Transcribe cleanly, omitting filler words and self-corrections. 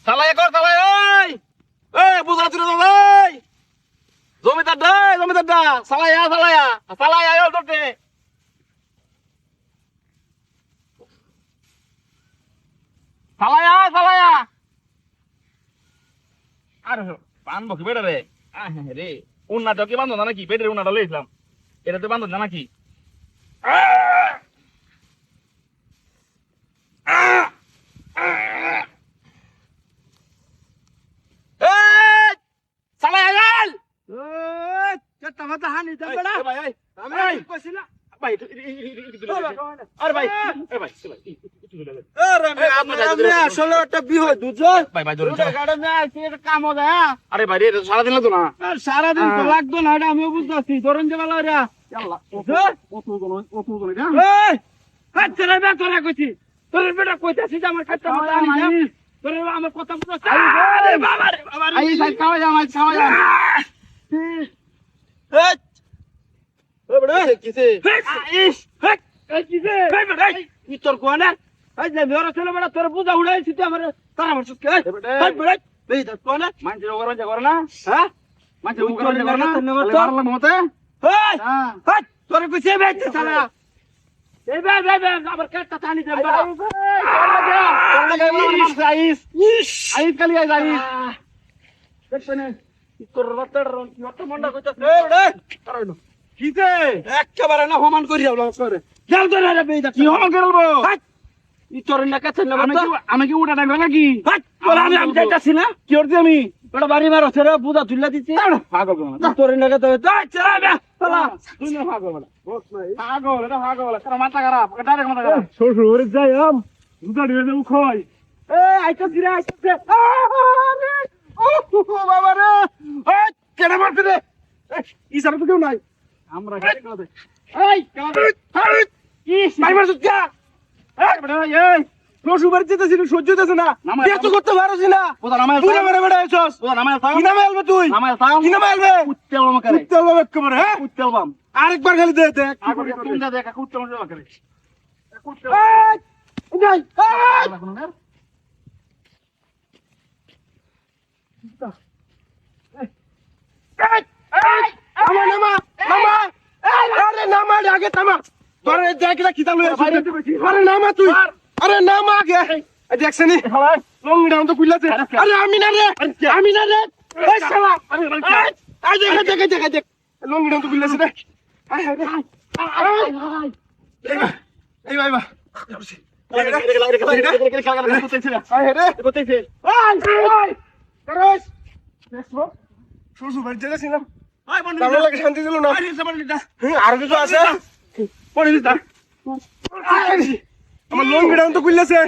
চালাই কর চালাই ওই এই বুঝা তুই চালাই জমিদার দে জমিদার দা চালায়া চালায়া চালায়া ওই তোতে চালায়া চালায়া আরে পান বকি বেড়া রে রে উন্নাটা কি বান্ধব না নাকি পেটের উন্নাটা লইছিলাম এটা তো বান্ধব না নাকি সারাদিন লাগতো না সারাদিন তো লাগতো না আমিও বুঝতেছি ধরেন যে বেলা তোর বেটা কইতাছি যে আমার খাতা তোর আমার কথা বুঝতে তোর কোয়ানার ছেলে বেটা তোর বুঝা উড়াইছি তুই আমার তারা আমার মানুষের ওপর করে না হ্যাঁ মানুষের উপর করে না মতে তোর পিছিয়ে বেঁচে চালা আবার কাটটা টানি দেব আইস খালি আইস আইস দেখছেন তোর রত মন্ডা কইতাছে কিসে একেবারে না হমান করি করে যাও তো না বেইদা কি হমান করবো ই তোর না কাছে না আমি কি উঠা থাকবে নাকি আমি যাইতাছি না কি করছি আমি ওটা বাড়ি মারো ছেড়ে বুঝা তুললা দিচ্ছি পাগল তোর না কাছে তুই না পাগল পাগল এটা পাগল তার মাথা খারাপ ডাইরেক্ট মাথা খারাপ শ্বশুর যাই দুটা দিয়ে দেবো খই আইতাছি রে আইতাছে বাবা রে কেন মারছে রে ইসারা তো কেউ নাই আমরা শ্বশুর বাড়ি যেতেছি সহ্য হইতেছে না এত করতে পারছি না তুই না মেরে বেড়া এসছ কি নামে আলবে তুই কি নামে আলবে উত্তেল বাম একেবারে হ্যাঁ উত্তেল বাম আরেকবার খালি দে দেখ আরে নামা আগে দেখছেনি লং ডাউন তো কুইলাছে আরে আমি না রে এই শালা আই দেখ লং ডাউন তো কুইলাছে রে এই ভাই ভাই শ্বশুর বাড়ি যেতেছিলাম শান্তি দিল না আরো কিছু আছে আমার লং ডাউন তো কুইলাছে